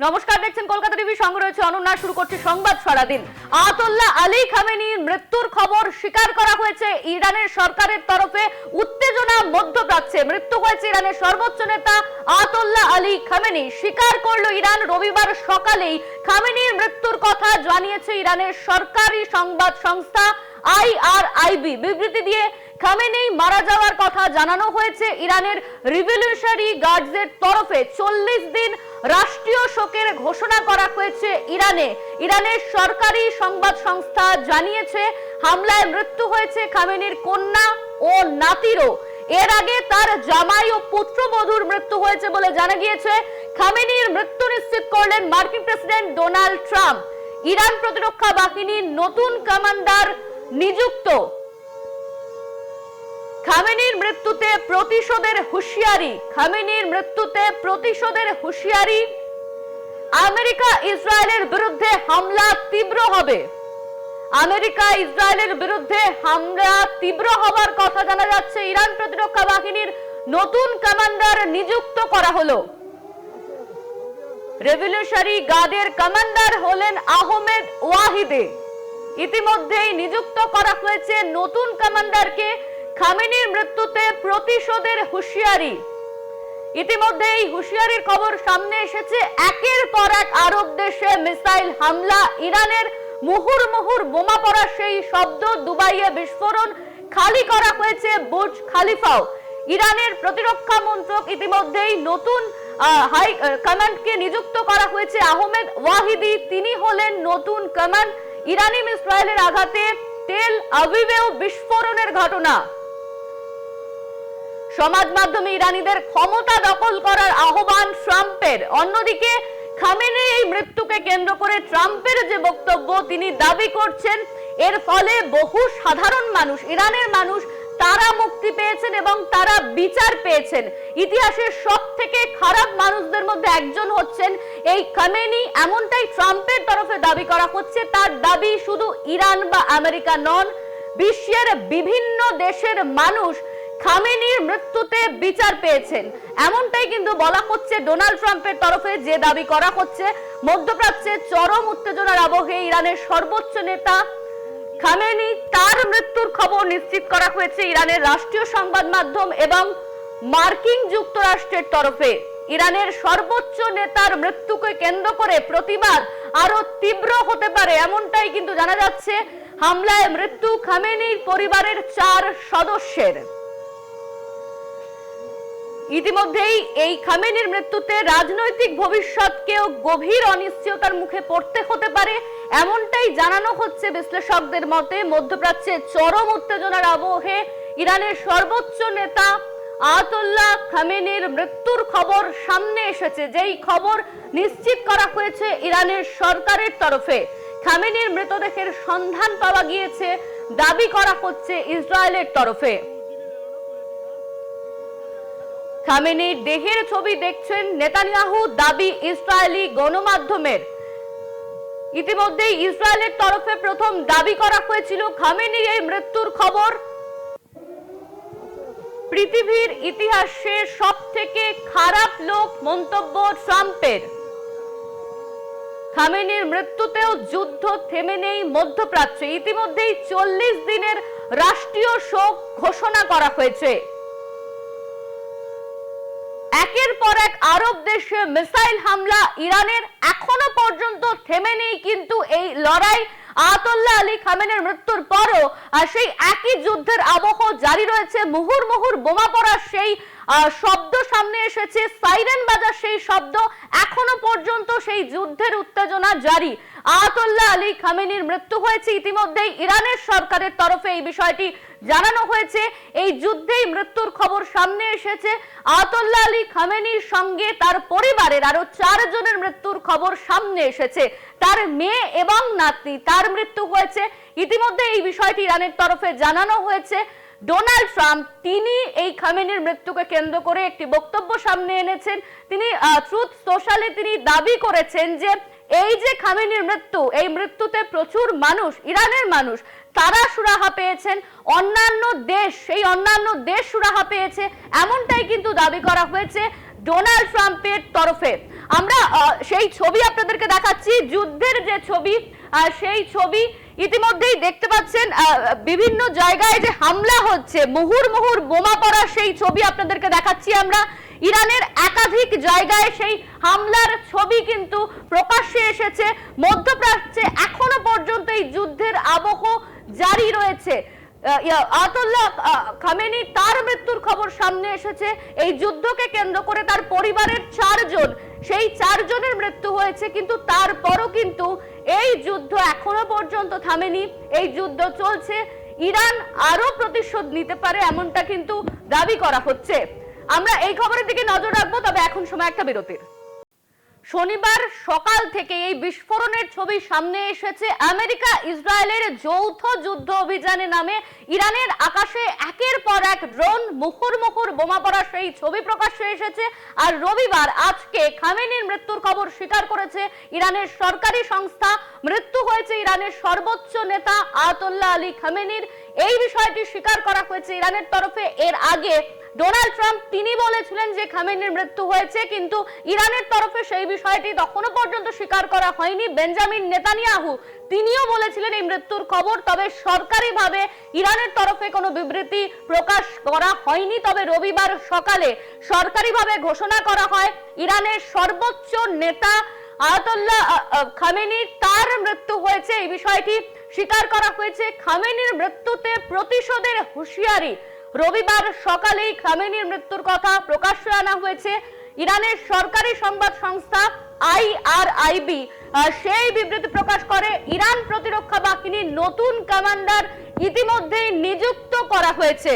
নমস্কার, দেখছেন কলকাতা টিভি, সঙ্গে রয়েছে অনন্যা। শুরু করছে সংবাদ সারাদিন। আয়াতুল্লাহ আলী খামেনির মৃত্যুর খবর স্বীকার করা হয়েছে ইরানের সরকারের তরফে। উত্তেজনা মধ্যপ্রাচ্যে। মৃত্যু হয়েছে ইরানের সর্বোচ্চ নেতা আয়াতুল্লাহ আলী খামেনি। স্বীকার করলো ইরান। রবিবার সকালেই খামেনির মৃত্যুর কথা জানিয়েছে ইরানের সরকারি সংবাদ সংস্থা IRIB। বিবৃতি দিয়ে খামেনি মারা যাওয়ার কথা জানানো হয়েছে। ইরানের রিভলিউশনারি গার্ডসের তরফে 40 দিন রাষ্ট্রীয় শোকের ঘোষণা করা হয়েছে ইরানের সরকারি সংবাদ সংস্থা জানিয়েছে হামলায় মৃত্যু হয়েছে খামেনির কন্যা ও নাতিরও। এর আগে তার জামাই ও পুত্রবধূর মৃত্যু হয়েছে বলে জানা গিয়েছে। খামেনির মৃত্যু নিশ্চিত করলেন মার্কিন প্রেসিডেন্ট ডোনাল্ড ট্রাম্প। ইরান প্রতিরক্ষা বাহিনীর নতুন কমান্ডার নিযুক্ত। খামেনির মৃত্যুতে প্রতিশোধের হুঁশিয়ারি। খামেনির মৃত্যুতে প্রতিশোধের হুঁশিয়ারি। আমেরিকা ইসরায়েলের বিরুদ্ধে হামলা তীব্র হবে। আমেরিকা ইসরায়েলের বিরুদ্ধে হামলা তীব্র হবার কথা জানা যাচ্ছে। ইরান প্রতিরক্ষা বাহিনীর নতুন কমান্ডার নিযুক্ত করা হলো। রেভলিউশনারি গার্ডের কমান্ডার হলেন আহমেদ ওয়াহিদে। ইতিমধ্যেই নিযুক্ত করা হয়েছে নতুন কমান্ডারকে। খামেনির মৃত্যুতে প্রতিশোধের হুঁশিয়ারি। ইতিমধ্যে এই হুঁশিয়ারির খবর সামনে এসেছে। একের পর এক আরব দেশে মিসাইল হামলা, ইরানের মুহুর্মুহুর বোমা পড়ার সেই শব্দ, দুবাইয়ে বিস্ফোরণ, খালি করা হয়েছে বুর্জ খালিফাও। ইরানের প্রতিরক্ষা মন্ত্রক ইতিমধ্যেই নতুন হাই কমান্ডকে নিযুক্ত করা হয়েছে। আহমেদ ওয়াহিদি, তিনি হলেন নতুন কমান্ড। ইরানি মিসাইলের আঘাতে তেল আভিভেও বিস্ফোরণের ঘটনা। সমাজ মাধ্যমে ইরানিদের ক্ষমতা দখল করার আহ্বান ট্রাম্পের। অন্যদিকে খামেনির এই মৃত্যুকে কেন্দ্র করে ট্রাম্পের যে বক্তব্য, তিনি দাবি করছেন এর ফলে বহু সাধারণ মানুষ, ইরানের মানুষ, তারা মুক্তি পেয়েছেন এবং তারা বিচার পেয়েছেন। ইতিহাসের সব থেকে খারাপ মানুষদের মধ্যে একজন হচ্ছেন এই খামেনি, এমনটাই ট্রাম্পের তরফে দাবি করা হচ্ছে। তার দাবি শুধু ইরান বা আমেরিকা নন, বিশ্বের বিভিন্ন দেশের মানুষ খামেনির মৃত্যুতে বিচার পেয়েছেন, এমনটাই কিন্তু বলা হচ্ছে ডোনাল্ড ট্রাম্পের তরফে। যে দাবি করা হচ্ছে, মধ্যপ্রাচ্যে চরম উত্তেজনার আবহে ইরানের সর্বোচ্চ নেতা খামেনি, তার মৃত্যুর খবর নিশ্চিত করা হয়েছে ইরানের রাষ্ট্রীয় সংবাদ মাধ্যম এবং মার্কিন যুক্তরাষ্ট্রের তরফে। ইরানের সর্বোচ্চ নেতার মৃত্যুকে কেন্দ্র করে প্রতিবাদ আরো তীব্র হতে পারে, এমনটাই কিন্তু জানা যাচ্ছে। হামলায় মৃত্যু খামেনির পরিবারের 4 সদস্যের। ইতিমধ্যেই এই খামেনির মৃত্যুতে রাজনৈতিক ভবিষ্যৎকেও গভীর অনিশ্চয়তার মুখে পড়তে হতে পারে, এমনটাই জানানো হচ্ছে বিশ্লেষকদের মতে। মধ্যপ্রাচ্যে চরম উত্তেজনার আবহে ইরানের সর্বোচ্চ নেতা আয়াতুল্লাহ খামেনির মৃত্যুর খবর সামনে এসেছে, যেই খবর নিশ্চিত করা হয়েছে ইরানের সরকারের তরফে। খামেনির মৃতদেহের সন্ধান পাওয়া গিয়েছে, দাবি করা হচ্ছে ইসরায়েলের তরফে। খামেনির দেহের ছবি দেখছেন নেতানিয়াহু, দাবি ইসরায়েলি গণমাধ্যমের। ইতিমধ্যেই ইসরায়েলের তরফে প্রথম দাবি করা হয়েছিল খামেনির এই মৃত্যুর খবর। পৃথিবীর ইতিহাসে সবথেকে খারাপ লোক মন্তব্য ট্রাম্পের। খামেনির মৃত্যুতেও যুদ্ধ থেমে নেই মধ্যপ্রাচ্যে। ইতিমধ্যেই 40 দিনের রাষ্ট্রীয় শোক ঘোষণা করা হয়েছে। একের পর এক আরব দেশে মিসাইল হামলা, ইরানের এখনো পর্যন্ত থেমে নেই কিন্তু এই লড়াই। আয়াতুল্লাহ আলী খামেনির মৃত্যুর পরও সেই একই যুদ্ধের আবহ জারি রয়েছে। মুহুর্মুহুর বোমা পড়ার সেই শব্দ সামনে এসেছে, সাইরেন বাজার সেই শব্দ। এখনো পর্যন্ত সেই যুদ্ধের উত্তেজনা জারি। আয়াতুল্লাহ আলী খামেনির মৃত্যু হয়েছে। ইতিমধ্যেই ইরানের সরকারের তরফে এই বিষয়টি জানানো হয়েছে। এই যুদ্ধেই মৃত্যুর খবর সামনে এসেছে। আয়াতুল্লাহ আলী খামেনির সঙ্গে তার পরিবারের আরো 4 জনের মৃত্যুর খবর সামনে এসেছে। তার মেয়ে এবং নাতনি, তার মৃত্যু হয়েছে। ইতিমধ্যে এই বিষয়টি ইরানের তরফে জানানো হয়েছে। ডোনাল্ড ট্রাম্প, তিনি এই খামেনির মৃত্যুকে কেন্দ্র করে একটি বক্তব্য সামনে এনেছেন। তিনি ট্রুথ সোশ্যালে তিনি দাবি করেছেন যে এই যে খামেনির মৃত্যু, এই মৃত্যুতে প্রচুর মানুষ, ইরানের মানুষ, তারা সুরাহা পেয়েছেন, অন্যান্য দেশ, সেই অন্যান্য দেশ সুরাহা পেয়েছে, এমনটাই কিন্তু দাবি করা হয়েছে ডোনাল্ড ট্রাম্পের তরফে। আমরা সেই ছবি আপনাদেরকে দেখাচ্ছি, যুদ্ধের যে ছবি, সেই ছবি ইতিমধ্যেই দেখতে পাচ্ছেন বিভিন্ন জায়গায় যে হামলা হচ্ছে, মুহুর্মুহুর বোমা পড়া সেই ছবি আপনাদেরকে দেখাচ্ছি আমরা। ইরানের একাধিক জায়গায় সেই হামলার ছবি কিন্তু প্রকাশ্যে এসেছে। মধ্যপ্রাচ্যে এখনো পর্যন্ত এই যুদ্ধের আবহ জারি রয়েছে। আয়াতুল্লাহ খামেনি তার মৃত্যুর খবর সামনে এসেছে। এই যুদ্ধকে কেন্দ্র করে তার পরিবারের 4 জন, সেই 4 জনের মৃত্যু হয়েছে, কিন্তু তারপরও কিন্তু এই যুদ্ধ এখনো পর্যন্ত থামেনি। এই যুদ্ধ চলছে। ইরান আরো প্রতিশোধ নিতে পারে এমনটা কিন্তু দাবি করা হচ্ছে। আমরা এই খবরের দিকে নজর রাখবো, তবে এখন সময় একটা বিরতির। শনিবার সকাল থেকে এই বিস্ফোরণের ছবি সামনে এসেছে। আমেরিকা ইসরায়েলের যৌথ যুদ্ধ অভিযানের নামে ইরানের আকাশে একের পর এক ড্রোন, মুহুর্মুহুর বোমা পড়া সেই ছবি প্রকাশ্যে এসেছে। আর রবিবার আজকে খামেনির মৃত্যুর খবর স্বীকার করেছে ইরানের সরকারি সংস্থা। মৃত্যু হয়েছে ইরানের সর্বোচ্চ নেতা আয়াতুল্লাহ আলী খামেনির। এই বিষয়টি স্বীকার করা হয়েছে ইরানের তরফে। এর আগে ডোনাল্ড ট্রাম্প তিনি বলেছিলেন যে খামেনির মৃত্যু হয়েছে, কিন্তু ইরানের তরফে সেই বিষয়টি তখনও পর্যন্ত স্বীকার করা হয়নি। বেঞ্জামিন নেতানিয়াহু তিনিও বলেছিলেন এই মৃত্যুর খবর, তবে সরকারিভাবে ইরানের তরফে কোনো বিবৃতি প্রকাশ করা হয়নি। তবে রবিবার সকালে সরকারিভাবে ঘোষণা করা হয় ইরানের সর্বোচ্চ নেতা আয়াতুল্লাহ খামেনি তার মৃত্যু হয়েছে। এই বিষয়টি স্বীকার করা হয়েছে। খামেনির মৃত্যুতে প্রতিশোধের হুঁশিয়ারি রবিবার সকালেই খামেনির মৃত্যুর কথা প্রকাশ্যে আনা হয়েছে। ইরানের সরকারি সংবাদ সংস্থা IRIB সেই বিবৃতি প্রকাশ করে ইরান প্রতিরক্ষা বাহিনীর নতুন কমান্ডার ইতিমধ্যেই নিযুক্ত করা হয়েছে।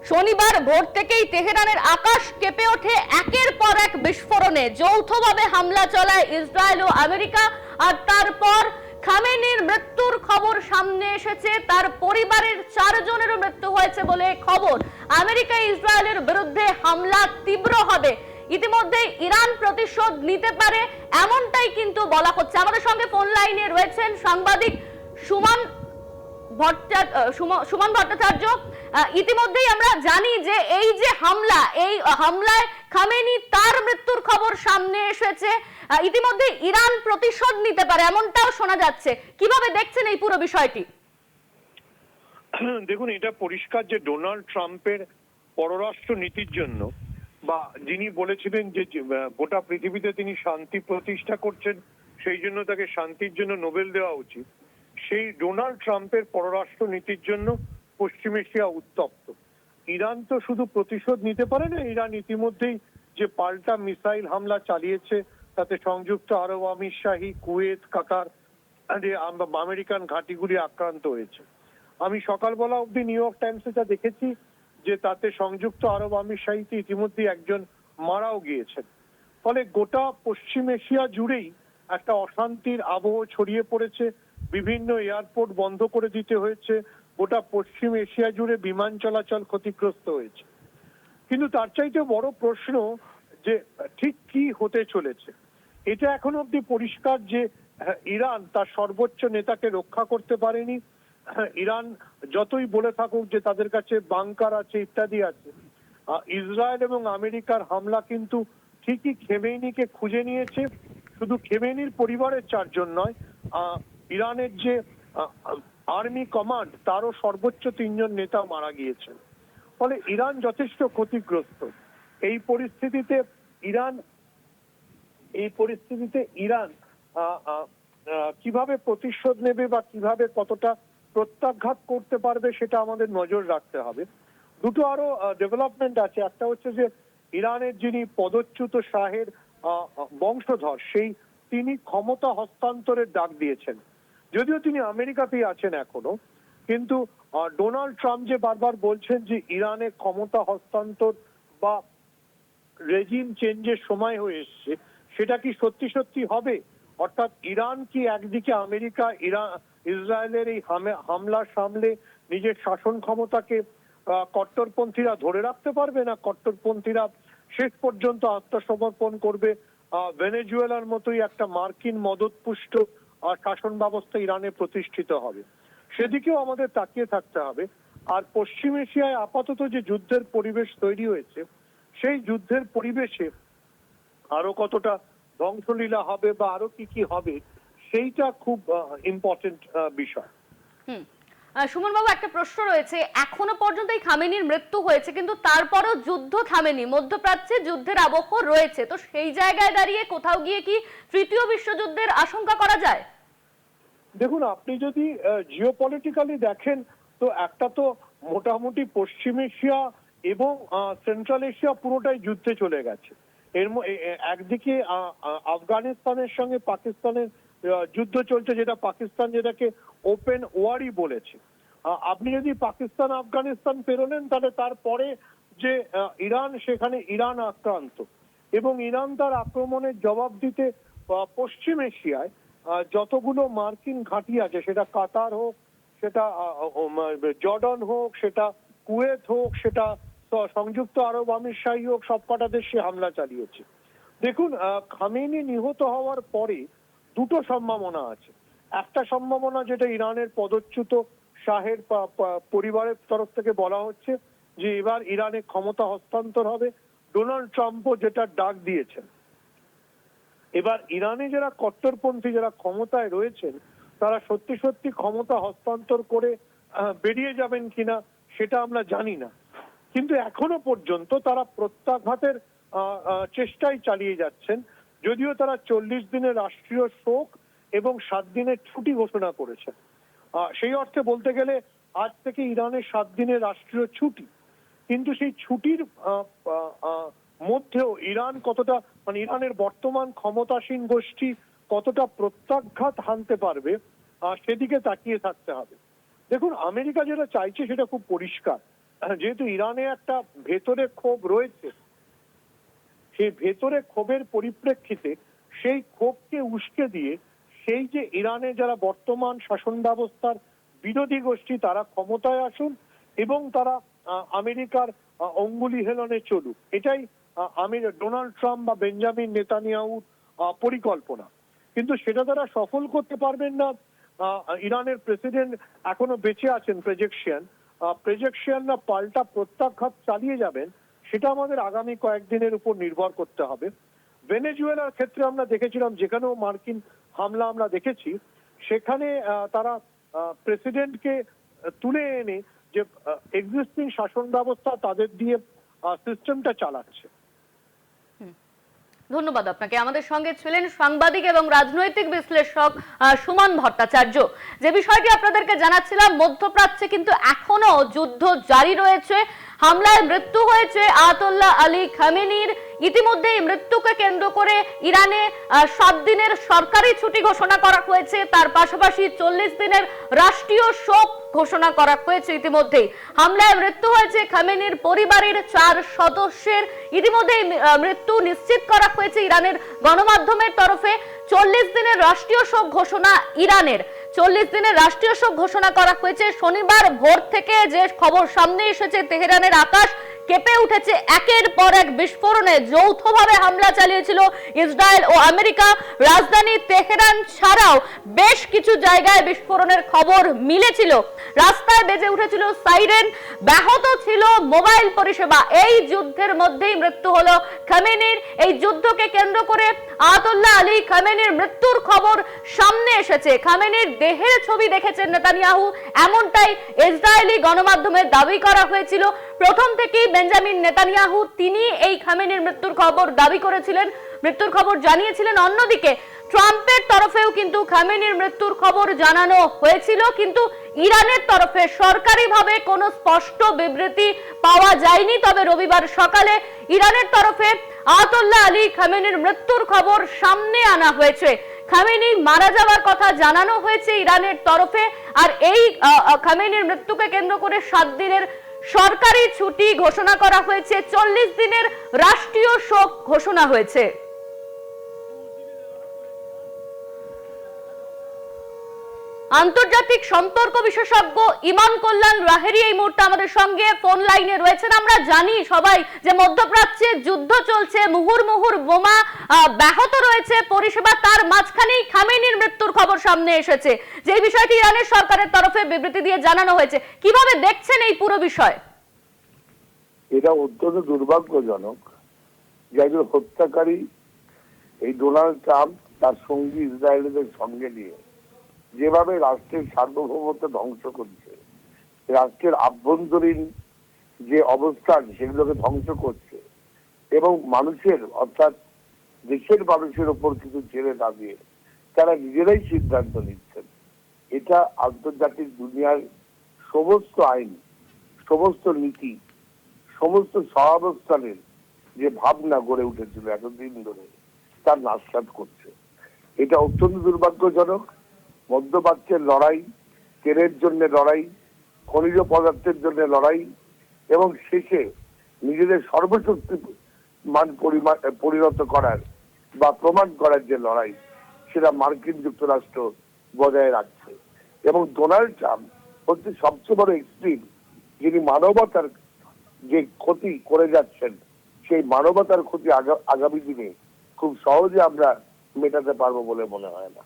শনিবার ভোর থেকেই তেহরানের আকাশ কেঁপে ওঠে একের পর এক বিস্ফোরণে। যৌথভাবে হামলা চালায় ইসরায়েল ও আমেরিকা। আর তারপর খামেনির মৃত্যুর খবর সামনে এসেছে। তার পরিবারের 4 জনেরও মৃত্যু হয়েছে বলে খবর। আমেরিকা ইসরায়েলের বিরুদ্ধে হামলা তীব্র হবে। ইতিমধ্যে ইরান প্রতিশোধ নিতে পারে এমনটাই কিন্তু বলা হচ্ছে। আমাদের সঙ্গে ফোন লাইনে রয়েছেন সাংবাদিক সুমন ভট্টাচার্য। ইতিমধ্যেই আমরা জানি যে এই যে হামলা, এই হামলায় খামেনি তার মৃত্যুর খবর সামনে এসেছে। ইতিমধ্যে ইরান প্রতিশোধ নিতে পারে এমনটাও শোনা যাচ্ছে। কিভাবে দেখছেন এই পুরো বিষয়টি? দেখুন, এটা পরিষ্কার যে ডোনাল্ড ট্রাম্পের পররাষ্ট্র নীতির জন্য, বা যিনি বলেছিলেন যে গোটা পৃথিবীতে তিনি শান্তি প্রতিষ্ঠা করছেন, সেই জন্য তাকে শান্তির জন্য নোবেল দেওয়া উচিত, সেই ডোনাল্ড ট্রাম্পের পররাষ্ট্র নীতির জন্য পশ্চিম এশিয়া উত্তপ্ত। ইরান তো শুধু প্রতিশোধ নিতে পারে না, ইরান ইতিমধ্যেই যে পাল্টা মিসাইল হামলা চালিয়েছে তাতে সংযুক্ত আরব আমিরশাহী, কুয়েত, কাতার, আমেরিকান ঘাঁটিগুলি আক্রান্ত হয়েছে। আমি সকালবেলা অব্দি নিউ ইয়র্ক টাইমসে যা দেখেছি যে তাতে সংযুক্ত আরব আমিরশাহীতে ইতিমধ্যে একজন মারাও গিয়েছেন। ফলে গোটা পশ্চিম এশিয়া জুড়েই একটা অশান্তির আবহ ছড়িয়ে পড়েছে। বিভিন্ন এয়ারপোর্ট বন্ধ করে দিতে হয়েছে। গোটা পশ্চিম এশিয়া জুড়ে বিমান চলাচল ক্ষতিগ্রস্ত হয়েছে। কিন্তু তার চাইতে বড় প্রশ্ন যে ঠিক কি হতে চলেছে। এটা এখন অব্দি পরিষ্কার যে ইরান তার সর্বোচ্চ নেতাকে রক্ষা করতে পারেনি। ইরান যতই বলে থাকুক যে তাদের কাছে বাংকার আছে, ইত্যাদি আছে, ইসরায়েল এবং আমেরিকার হামলা কিন্তু ঠিকই খেমেনিকে খুঁজে নিয়েছে। শুধু খেমেনির পরিবারের 4 জন নয়, ইরানের যে আর্মি কমান্ড তারও সর্বোচ্চ 3 জন নেতা মারা গিয়েছেন। ফলে ইরান যথেষ্ট ক্ষতিগ্রস্ত। এই পরিস্থিতিতে ইরান কিভাবে প্রতিশোধ নেবে বা কিভাবে কতটা প্রত্যাঘাত করতে পারবে সেটা আমাদের নজর রাখতে হবে। দুটো আরো ডেভেলপমেন্ট আছে। একটা হচ্ছে যে ইরানের যিনি পদচ্যুত শাহের বংশধর, তিনি ক্ষমতা হস্তান্তরের ডাক দিয়েছেন। যদিও তিনি আমেরিকাতেই আছেন এখনো, কিন্তু ডোনাল্ড ট্রাম্প যে বারবার বলছেন যে ইরানে ক্ষমতা হস্তান্তর বা রেজিম চেঞ্জের সময় হয়ে এসছে, সেটা কি সত্যি সত্যি হবে? অর্থাৎ ইরান কি একদিকে আমেরিকা ইসরায়েলের এই হামলা সামলে নিজের শাসন ক্ষমতাকে কট্টরপন্থীরা ধরে রাখতে পারবে, না কট্টরপন্থীরা শেষ পর্যন্ত আত্মসমর্পণ করবে? ভেনেজুয়েলার মতোই একটা মার্কিন মদতপুষ্ট শাসন ব্যবস্থা ইরানে প্রতিষ্ঠিত হবে, সেদিকেও আমাদের তাকিয়ে থাকতে হবে। আর পশ্চিম এশিয়ায় আপাতত যে যুদ্ধের পরিবেশ তৈরি হয়েছে, সেই যুদ্ধের পরিবেশে আরো কতটা ধ্বংসলীলা হবে বা আরো কি কি হবে, সেইটা খুব ইম্পর্টেন্ট বিষয়। সুমন বাবু, একটা প্রশ্ন রয়েছে, এখনো পর্যন্ত এই খামেনির মৃত্যু হয়েছে কিন্তু তারপরও যুদ্ধ থামেনি, মধ্যপ্রাচ্যে যুদ্ধের আবহ রয়েছে, তো সেই জায়গায় দাঁড়িয়ে কোথাও গিয়ে কি তৃতীয় বিশ্বযুদ্ধের আশঙ্কা করা যায়? দেখুন, আপনি যদি জিওপলিটিক্যালি দেখেন, তো একটা তো মোটামুটি পশ্চিম এশিয়া এবং সেন্ট্রাল এশিয়া পুরোটাই যুদ্ধে চলে গেছে। একদিকে আফগানিস্তানের সঙ্গে পাকিস্তানের যুদ্ধ চলছে, যেটা পাকিস্তান যেটাকে ওপেন ওয়ারই বলেছে। আপনি যদি পাকিস্তান আফগানিস্তান পেরোলেন, তাহলে তারপরে যে ইরান, সেখানে ইরান আক্রান্ত, এবং ইরান তার আক্রমণের জবাব দিতে পশ্চিম এশিয়ায় যতগুলো মার্কিন ঘাঁটি আছে, সেটা কাতার হোক, সেটা জর্ডান হোক, সেটা কুয়েত হোক, সেটা সংযুক্ত আরব আমিরশাহী হোক, সবকটা দেশে হামলা চালিয়েছে। দেখুন, খামেনি নিহত হওয়ার পরে দুটো সম্ভাবনা আছে। একটা সম্ভাবনা, যেটা ইরানের পদচ্যুত শাহের পরিবারের তরফ থেকে বলা হচ্ছে, যে এবার ইরানে ক্ষমতা হস্তান্তর হবে। ডোনাল্ড ট্রাম্পও যেটা ডাক দিয়েছেন। এবার ইরানে যারা কট্টরপন্থী, যারা ক্ষমতায় রয়েছেন, তারা সত্যি সত্যি ক্ষমতা হস্তান্তর করে বেরিয়ে যাবেন কিনা সেটা আমরা জানি না, কিন্তু এখনো পর্যন্ত তারা প্রত্যাঘাতের চেষ্টাই চালিয়ে যাচ্ছেন। যদিও তারা 40 দিনের রাষ্ট্রীয় শোক এবং 7 দিনের ছুটি ঘোষণা করেছেন। সেই অর্থে বলতে গেলে আজ থেকে ইরানের 7 দিনের রাষ্ট্রীয় ছুটি, কিন্তু সেই ছুটির মধ্যেও ইরান কতটা, মানে ইরানের বর্তমান ক্ষমতাসীন গোষ্ঠী কতটা প্রত্যাঘাত হানতে পারবে, সেদিকে তাকিয়ে থাকতে হবে। দেখুন, আমেরিকা যেটা চাইছে সেটা খুব পরিষ্কার। যেহেতু ইরানে একটা ভেতরে ক্ষোভ রয়েছে, সেই ভেতরে ক্ষোভের পরিপ্রেক্ষিতে সেই ক্ষোভকে উস্কে দিয়ে সেই যে ইরানে যারা বর্তমান শাসন ব্যবস্থার বিরোধী গোষ্ঠী, তারা ক্ষমতায় আসুন এবং তারা আমেরিকার অঙ্গুলি হেলনে চলুক, এটাই ডোনাল্ড ট্রাম্প বা বেঞ্জামিন নেতানিয়াহুর পরিকল্পনা। কিন্তু সেটা তারা সফল করতে পারবেন না। ইরানের প্রেসিডেন্ট এখনো বেঁচে আছেন, প্রেজেকশিয়ানরা পাল্টা প্রত্যাঘাত চালিয়ে যাবেন, সেটা আমাদের আগামী কয়েকদিনের উপর নির্ভর করতে হবে। ভেনেজুয়েলার ক্ষেত্রে আমরা দেখেছিলাম, যেখানেও মার্কিন হামলা আমরা দেখেছি, সেখানে তারা প্রেসিডেন্টকে তুলে এনে যে এক্সিস্টিং শাসন ব্যবস্থা তাদের দিয়ে সিস্টেমটা চালাচ্ছে। ধন্যবাদ আপনাকে। আমাদের সঙ্গে ছিলেন সাংবাদিক এবং রাজনৈতিক বিশ্লেষক সুমন ভট্টাচার্য। যে বিষয়টি আপনাদেরকে জানাচ্ছিলাম, মধ্যপ্রাচ্যে কিন্তু এখনো যুদ্ধ জারি রয়েছে। হামলায় মৃত্যু হয়েছে আয়াতুল্লাহ আলী খামেনির। ইতিমধ্যে মৃত্যুকে কেন্দ্র করে ইরানে 7 দিনের সরকারি ছুটি ঘোষণা করা হয়েছে, তার পাশাপাশি 40 দিনের রাষ্ট্রীয় শোক ঘোষণা করা হয়েছে। ইতিমধ্যেই হামলায় মৃত্যু হয়েছে খামেনির পরিবারের 4 সদস্যের। ইতিমধ্যেই মৃত্যু নিশ্চিত করা হয়েছে ইরানের গণমাধ্যমের তরফে। 40 দিনের রাষ্ট্রীয় শোক ঘোষণা ইরানের, 40 দিনের রাষ্ট্রীয় শোক ঘোষণা করা হয়েছে। শনিবার ভোর থেকে যে খবর সামনে এসেছে, তেহরানের আকাশ কেঁপে উঠেছে একের পর এক বিস্ফোরণে। যৌথভাবে হামলা চালিয়েছিল ইসরায়েল ও আমেরিকা। রাজধানী তেহরান ছাড়াও বেশ কিছু জায়গায় বিস্ফোরণের খবর মিলেছিল। রাস্তায় বেজে উঠেছিল সাইরেন, ব্যাহত ছিল মোবাইল পরিষেবা। এই যুদ্ধের মধ্যেই মৃত্যু হলো খামেনির। এই যুদ্ধকে কেন্দ্র করে আয়াতুল্লাহ আলী খামেনির মৃত্যুর খবর সামনে এসেছে। খামেনির দেহের ছবি দেখেছেন নেতানিয়াহু, এমনটাই ইসরায়েলি গণমাধ্যমের দাবি করা হয়েছিল। প্রথম থেকেই বেঞ্জামিন নেতানিয়াহু তিনি এই খামেনির মৃত্যুর খবর দাবি করেছিলেন, মৃত্যুর খবর জানিয়েছিলেন। অন্যদিকে ট্রাম্পের তরফেও কিন্তু খামেনির মৃত্যুর খবর জানানো হয়েছিল, কিন্তু ইরানের তরফে সরকারিভাবে কোনো স্পষ্ট বিবৃতি পাওয়া যায়নি। তবে রবিবার সকালে ইরানের তরফে আয়াতুল্লাহ আলী খামেনির মৃত্যুর খবর সামনে আনা হয়েছে। খামেনি মারা যাওয়ার কথা জানানো হয়েছে ইরানের তরফে। আর এই খামেনির মৃত্যুকে কেন্দ্র করে 7 দিনের সরকারি ছুটি ঘোষণা করা হয়েছে, 40 দিনের রাষ্ট্রীয় শোক ঘোষণা হয়েছে। আন্তর্জাতিক সম্পর্ক বিশেষজ্ঞ ইমান কল্যাণ রাহেরি এই মুহূর্তে আমাদের সঙ্গে ফোন লাইনে রয়েছেন। আমরা জানি সবাই যে মধ্যপ্রাচ্যে যুদ্ধ চলছে, মুহুর্মুহুর বোমা ব্যাহত রয়েছে পরিষেবা, তার মাঝখানেই খামেনির মৃত্যুর খবর সামনে এসেছে। যে বিষয়টি ইরানের সরকারের তরফে বিবৃতি দিয়ে জানানো হয়েছে, কিভাবে দেখছেন এই পুরো বিষয়? এটা অত্যন্ত দুর্ভাগ্যজনক যে একজন হত্যাকারী এই ডোনাল্ড ট্রাম্প তার সঙ্গী ইসরায়েলিদের সঙ্গে নিয়ে যেভাবে রাষ্ট্রের সার্বভৌমত্ব ধ্বংস করছে, রাষ্ট্রের আভ্যন্তরীণ যে অবস্থান সেগুলোকে ধ্বংস করছে এবং মানুষের অর্থাৎ দেশের মানুষের ওপর কিছু ছেড়ে না দিয়ে তারা নিজেরাই সিদ্ধান্ত নিচ্ছেন, এটা আন্তর্জাতিক দুনিয়ার সমস্ত আইন, সমস্ত নীতি, সমস্ত সহাবস্থানের যে ভাবনা গড়ে উঠেছিল এতদিন ধরে তার নাশসাত করছে। এটা অত্যন্ত দুর্ভাগ্যজনক। মধ্যপ্রাচ্যের লড়াই, তেলের জন্য লড়াই, খনিজ পদার্থের জন্য লড়াই এবং শেষে নিজেদের সর্বশক্তি মান পরিণত করার বা প্রমাণ করার যে লড়াই, সেটা মার্কিন যুক্তরাষ্ট্র বজায় রাখছে। এবং ডোনাল্ড ট্রাম্প হচ্ছে সবচেয়ে বড় এক্সট্রিম, যিনি মানবতার যে ক্ষতি করে যাচ্ছেন, সেই মানবতার ক্ষতি আগামী দিনে খুব সহজে আমরা মেটাতে পারবো বলে মনে হয় না।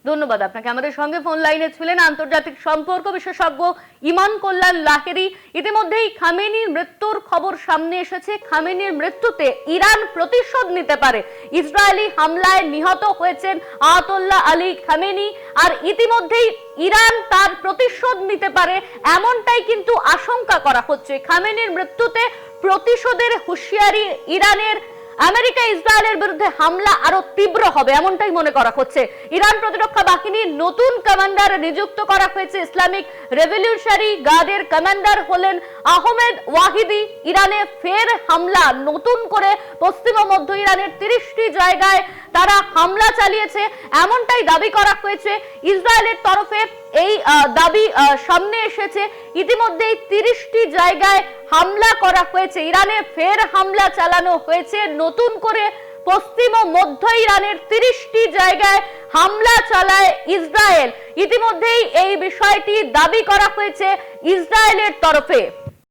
ধন্যবাদ আপনাকে। আমাদের সঙ্গে ফোন লাইনে ছিলেন আন্তর্জাতিক সম্পর্ক বিশেষজ্ঞ ইমান কল্যাণ লাহেরি। ইতিমধ্যেই খামেনির মৃত্যুর খবর সামনে এসেছে। খামেনির মৃত্যুতে ইরান প্রতিশোধ নিতে পারে। ইসরায়েলি হামলায় নিহত হয়েছেন আয়াতুল্লাহ আলী খামেনি, আর ইতিমধ্যেই ইরান তার প্রতিশোধ নিতে পারে এমনটাই কিন্তু আশঙ্কা করা হচ্ছে। খামেনির মৃত্যুতে প্রতিশোধের হুঁশিয়ারি ইরানের। আমেরিকা ইসরায়েলের বিরুদ্ধে হামলা আরো তীব্র হবে এমনটাই মনে করা হচ্ছে। ইরান প্রতিরক্ষা বাহিনীর নতুন কমান্ডার নিযুক্ত করা হয়েছে। ইসলামিক রেভলিউশনারি গার্ডের কমান্ডার হলেন আহমেদ ওয়াহিদি। ইরানে ফের হামলা, নতুন করে পশ্চিম ও মধ্য ইরানের 30টি জায়গায় তারা হামলা চালিয়েছে এমনটাই দাবি করা হয়েছে। ইসরায়েলের তরফে এই দাবি সামনে এসেছে। ইতিমধ্যেই 30টি জায়গায় হামলা করা হয়েছে। ইরানে ফের হামলা চালানো হয়েছে নতুন করে। পশ্চিম ও মধ্য ইরানের 30টি জায়গায় হামলা চালায় ইসরায়েল। ইতিমধ্যেই এই বিষয়টি দাবি করা হয়েছে ইসরায়েলের তরফে।